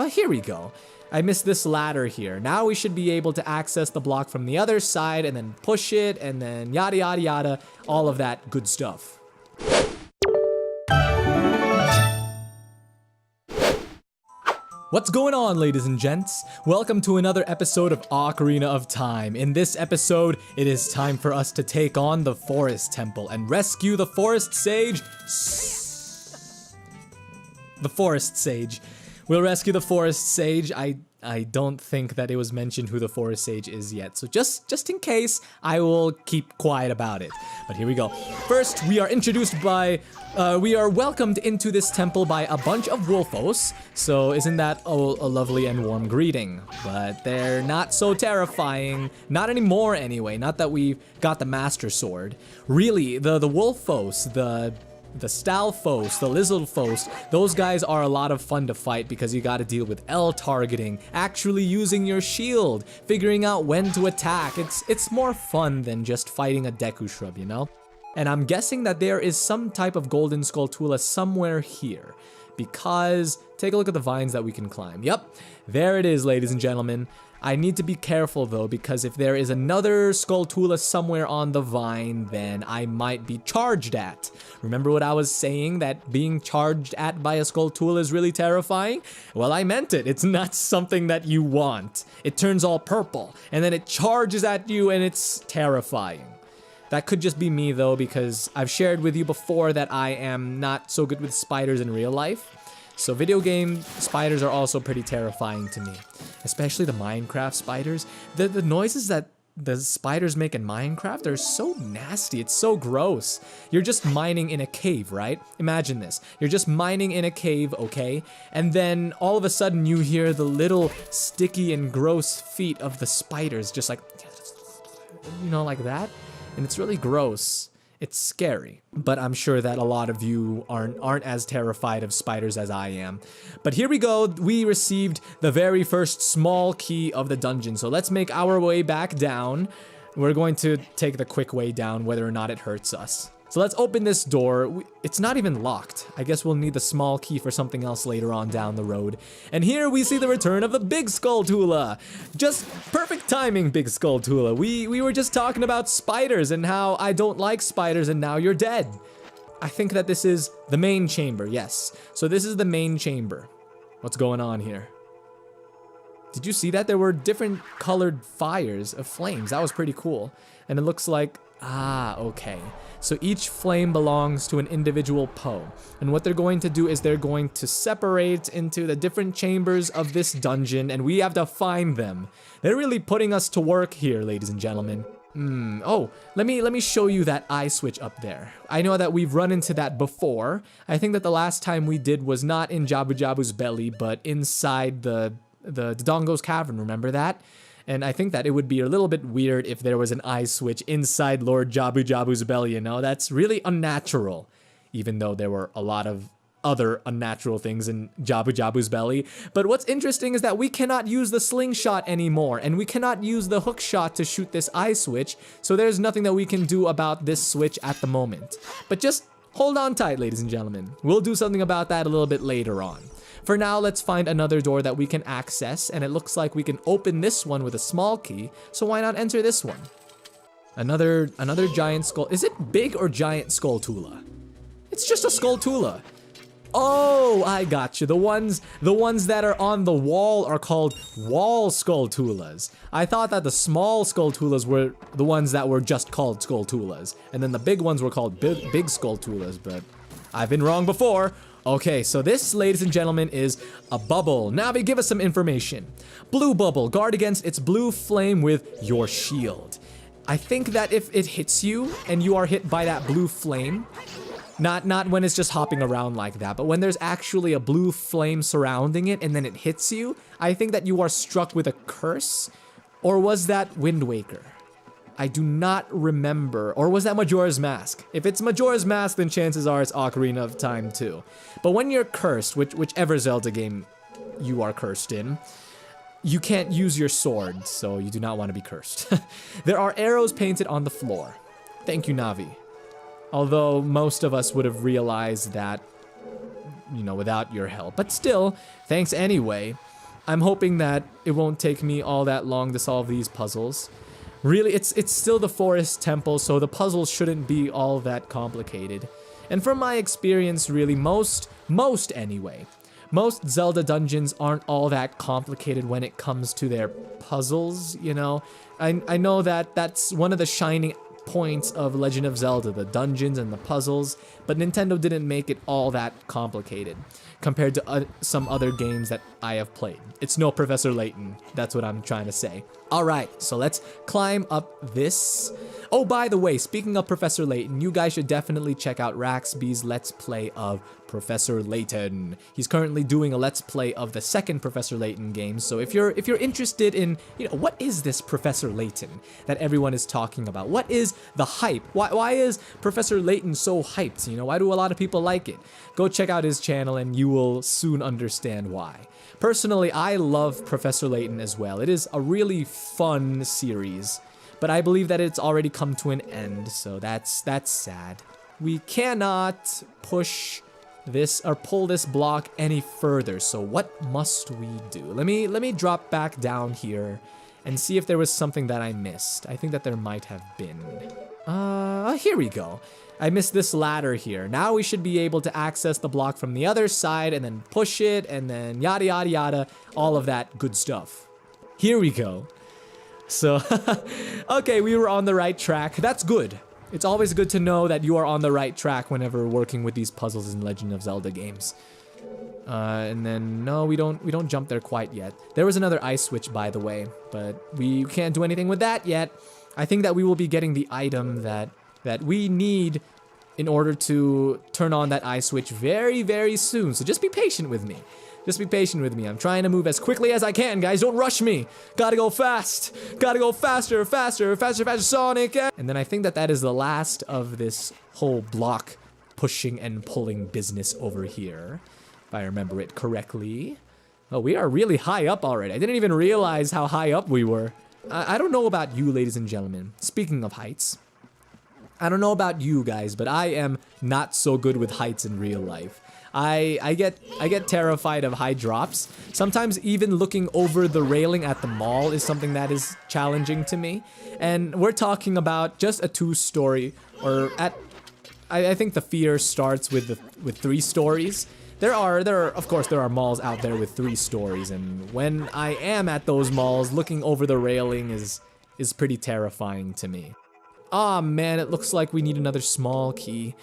here we go. I missed this ladder here. Now we should be able to access the block from the other side and then push it and then yada yada yada, all of that good stuff. What's going on, ladies and gents? Welcome to another episode of Ocarina of Time. In this episode, it is time for us to take on the Forest Temple and rescue the Forest Sage. The Forest Sage. We'll rescue the Forest Sage. I don't think that it was mentioned who the Forest Sage is yet, so just in case, I will keep quiet about it. But here we go. First, we are introduced by, we are welcomed into this temple by a bunch of wolfos, so isn't that a lovely and warm greeting? But they're not so terrifying, not anymore anyway, not that we've got the Master Sword. Really, the wolfos, the Stalfos, the Lizardfos, those guys are a lot of fun to fight because you gotta deal with L targeting, actually using your shield, figuring out when to attack. It's more fun than just fighting a Deku Shrub, you know? And I'm guessing that there is some type of Golden Skulltula somewhere here, because take a look at the vines that we can climb. Yep, there it is, ladies and gentlemen. I need to be careful though, because if there is another Skulltula somewhere on the vine, then I might be charged at. Remember what I was saying, that being charged at by a Skulltula is really terrifying? Well, I meant it. It's not something that you want. It turns all purple, and then it charges at you, and it's terrifying. That could just be me though, because I've shared with you before that I am not so good with spiders in real life. So video game spiders are also pretty terrifying to me, especially the Minecraft spiders. The noises that the spiders make in Minecraft are so nasty, it's so gross. You're just mining in a cave, right? Imagine this, you're just mining in a cave, okay? And then all of a sudden you hear the little sticky and gross feet of the spiders just like, you know, like that? And it's really gross. It's scary, but I'm sure that a lot of you aren't as terrified of spiders as I am. But here we go, we received the very first small key of the dungeon, so let's make our way back down. We're going to take the quick way down, whether or not it hurts us. So let's open this door. It's not even locked. I guess we'll need the small key for something else later on down the road. And here we see the return of the Big Skulltula. Just perfect timing, Big Skulltula. We were just talking about spiders and how I don't like spiders, and now you're dead. I think that this is the main chamber, yes. So this is the main chamber. What's going on here? Did you see that? There were different colored fires of flames. That was pretty cool. And it looks like, okay. So each flame belongs to an individual Poe. And what they're going to do is they're going to separate into the different chambers of this dungeon, and we have to find them. They're really putting us to work here, ladies and gentlemen. Oh, let me show you that eye switch up there. I know that we've run into that before. I think that the last time we did was not in ShdwjGaming's belly, but inside the Dodongo's cavern, remember that? And I think that it would be a little bit weird if there was an eye switch inside Lord ShdwjGaming's belly, you know? That's really unnatural, even though there were a lot of other unnatural things in ShdwjGaming's belly. But what's interesting is that we cannot use the slingshot anymore, and we cannot use the hook shot to shoot this eye switch, so there's nothing that we can do about this switch at the moment. But just hold on tight, ladies and gentlemen. We'll do something about that a little bit later on. For now, let's find another door that we can access, and it looks like we can open this one with a small key, so why not enter this one? Another giant skull. Is it big or giant Skulltula? It's just a Skulltula. Oh, I got you. The ones that are on the wall are called wall Skulltulas. I thought that the small Skulltulas were the ones that were just called Skulltulas, and then the big ones were called big Skulltulas, but I've been wrong before. Okay, so this, ladies and gentlemen, is a bubble. Navi, give us some information. Blue bubble. Guard against its blue flame with your shield. I think that if it hits you and you are hit by that blue flame, not when it's just hopping around like that, but when there's actually a blue flame surrounding it and then it hits you, I think that you are struck with a curse. Or was that Wind Waker? I do not remember. Or was that Majora's Mask? If it's Majora's Mask, then chances are it's Ocarina of Time too. But when you're cursed, whichever Zelda game you are cursed in, you can't use your sword, so you do not want to be cursed. There are arrows painted on the floor. Thank you, Navi. Although most of us would have realized that, you know, without your help. But still, thanks anyway. I'm hoping that it won't take me all that long to solve these puzzles. Really, it's still the forest temple, so the puzzles shouldn't be all that complicated. And from my experience, really, most anyway, most Zelda dungeons aren't all that complicated when it comes to their puzzles, you know? I know that that's one of the shining points of Legend of Zelda, the dungeons and the puzzles, but Nintendo didn't make it all that complicated compared to some other games that I have played. It's no Professor Layton, that's what I'm trying to say. Alright, so let's climb up this. Oh, by the way, speaking of Professor Layton, you guys should definitely check out Raxby's Let's Play of Professor Layton. He's currently doing a Let's Play of the second Professor Layton game, so if you're interested in, you know, what is this Professor Layton that everyone is talking about? What is the hype? Why is Professor Layton so hyped? You know, why do a lot of people like it? Go check out his channel and you will soon understand why. Personally, I love Professor Layton as well. It is a really fun series, but I believe that it's already come to an end, so that's sad. We cannot push this or pull this block any further, so what must we do? Let me drop back down here and see if there was something that I missed. I think that there might have been. Here we go. I missed this ladder here. Now we should be able to access the block from the other side and then push it and then yada yada yada, all of that good stuff. Here we go. So, okay, we were on the right track. That's good. It's always good to know that you are on the right track whenever working with these puzzles in Legend of Zelda games. And then, no, we don't jump there quite yet. There was another ice switch, by the way, but we can't do anything with that yet. I think that we will be getting the item that we need in order to turn on that ice switch very, very soon. So just be patient with me. Just be patient with me. I'm trying to move as quickly as I can, guys. Don't rush me. Gotta go fast. Gotta go faster, faster, faster, faster, Sonic. And then I think that is the last of this whole block pushing and pulling business over here, if I remember it correctly. Oh, we are really high up already. I didn't even realize how high up we were. I don't know about you, ladies and gentlemen. Speaking of heights, I don't know about you guys, but I am not so good with heights in real life. I get terrified of high drops. Sometimes even looking over the railing at the mall is something that is challenging to me. And we're talking about just a 2-story, or I think the fear starts with 3 stories. There are of course there are malls out there with 3 stories, and when I am at those malls, looking over the railing is pretty terrifying to me. Aw, man, it looks like we need another small key.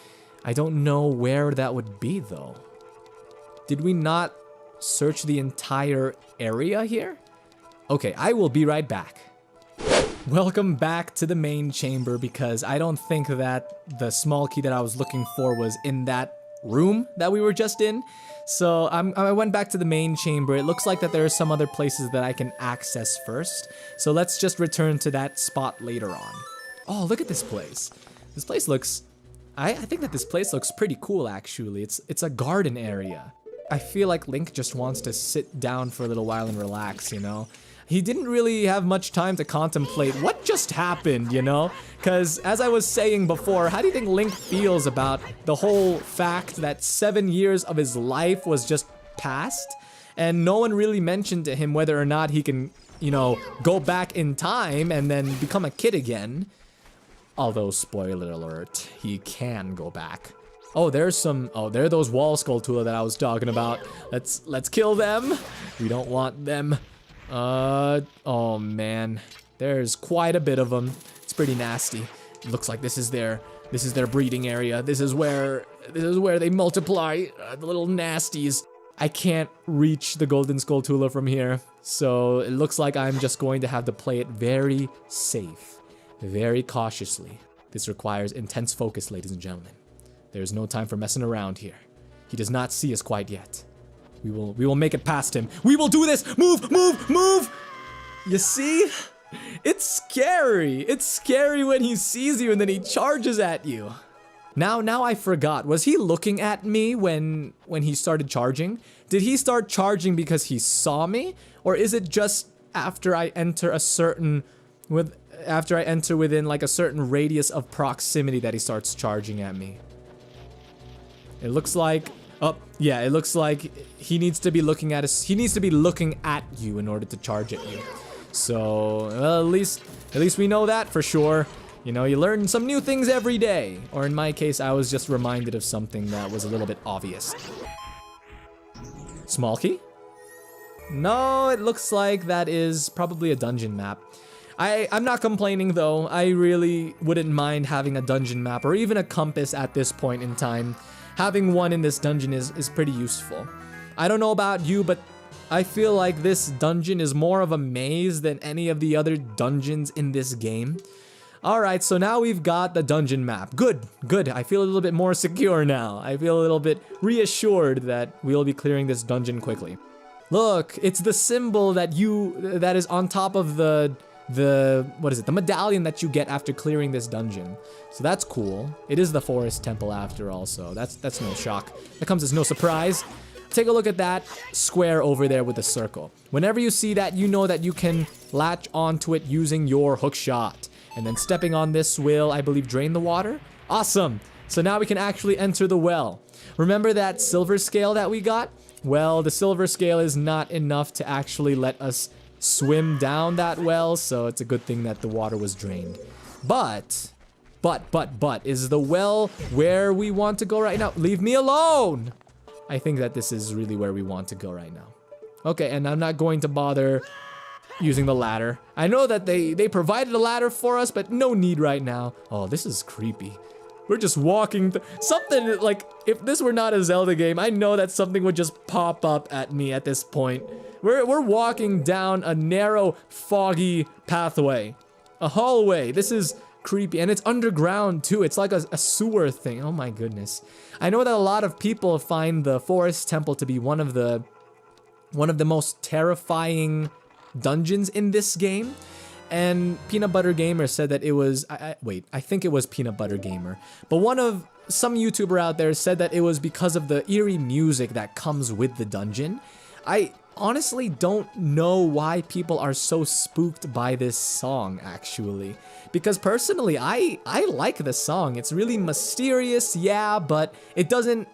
I don't know where that would be, though. Did we not search the entire area here? Okay, I will be right back. Welcome back to the main chamber, because I don't think that the small key that I was looking for was in that room that we were just in. So I went back to the main chamber. It looks like that there are some other places that I can access first. So let's just return to that spot later on. Oh, look at this place. This place looks... I think that this place looks pretty cool, actually. It's a garden area. I feel like Link just wants to sit down for a little while and relax, you know? He didn't really have much time to contemplate what just happened, you know? Because, as I was saying before, how do you think Link feels about the whole fact that 7 years of his life was just passed? And no one really mentioned to him whether or not he can, you know, go back in time and then become a kid again. Although, spoiler alert, he can go back. Oh, there's some... Oh, there are those wall Skulltula that I was talking about. Let's kill them. We don't want them. Oh man. There's quite a bit of them. It's pretty nasty. It looks like this is their breeding area. This is where they multiply, the little nasties. I can't reach the Golden Skulltula from here, so it looks like I'm just going to have to play it very safe. Very cautiously. This requires intense focus, ladies and gentlemen. There's no time for messing around here. He does not see us quite yet. We will make it past him. We will do this! Move, move, move! You see? It's scary. It's scary when he sees you and then he charges at you. Now I forgot. Was he looking at me when he started charging? Did he start charging because he saw me? Or is it just after I enter within like a certain radius of proximity that he starts charging at me? It looks like... Oh, yeah, it looks like he needs to be looking at us. He needs to be looking at you in order to charge at you. So, well, at least we know that for sure. You know, you learn some new things every day. Or in my case, I was just reminded of something that was a little bit obvious. Small key? No, it looks like that is probably a dungeon map. I'm not complaining though. I really wouldn't mind having a dungeon map or even a compass at this point in time. Having one in this dungeon is pretty useful. I don't know about you, but I feel like this dungeon is more of a maze than any of the other dungeons in this game. Alright, so now we've got the dungeon map. Good, good. I feel a little bit more secure now. I feel a little bit reassured that we'll be clearing this dungeon quickly. Look, it's the symbol that is on top of the medallion that you get after clearing this dungeon. So that's cool. It is the forest temple after all, so that's no shock. That comes as no surprise. Take a look at that square over there with the circle. Whenever you see that, you know that you can latch onto it using your hook shot. And then stepping on this will, I believe, drain the water. Awesome. So now we can actually enter the well. Remember that silver scale that we got? Well, the silver scale is not enough to actually let us swim down that well, so it's a good thing that the water was drained. But, is the well where we want to go right now? Leave me alone! I think that this is really where we want to go right now. Okay, and I'm not going to bother using the ladder. I know that they provided a ladder for us, but no need right now. Oh, this is creepy. We're just walking something like, if this were not a Zelda game, I know that something would just pop up at me at this point. We're walking down a narrow, foggy pathway. A hallway. This is creepy, and it's underground too. It's like a sewer thing. Oh my goodness. I know that a lot of people find the Forest Temple to be one of the most terrifying dungeons in this game. And Peanut Butter Gamer said that it was, I think it was Peanut Butter Gamer. But some YouTuber out there said that it was because of the eerie music that comes with the dungeon. I honestly don't know why people are so spooked by this song, actually. Because personally, I like the song. It's really mysterious, yeah, but it doesn't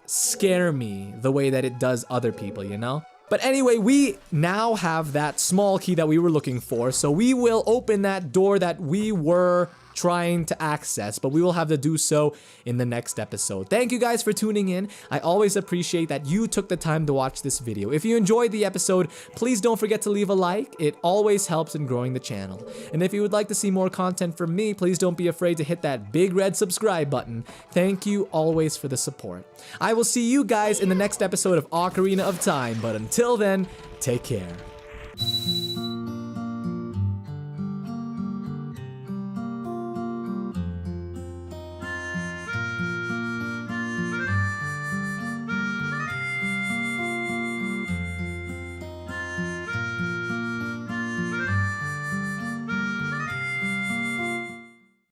scare me the way that it does other people, you know? But anyway, we now have that small key that we were looking for, so we will open that door that we were trying to access, but we will have to do so in the next episode. Thank you guys for tuning in. I always appreciate that you took the time to watch this video. If you enjoyed the episode, please don't forget to leave a like. It always helps in growing the channel. And if you would like to see more content from me, please don't be afraid to hit that big red subscribe button. Thank you always for the support. I will see you guys in the next episode of Ocarina of Time, but until then, take care.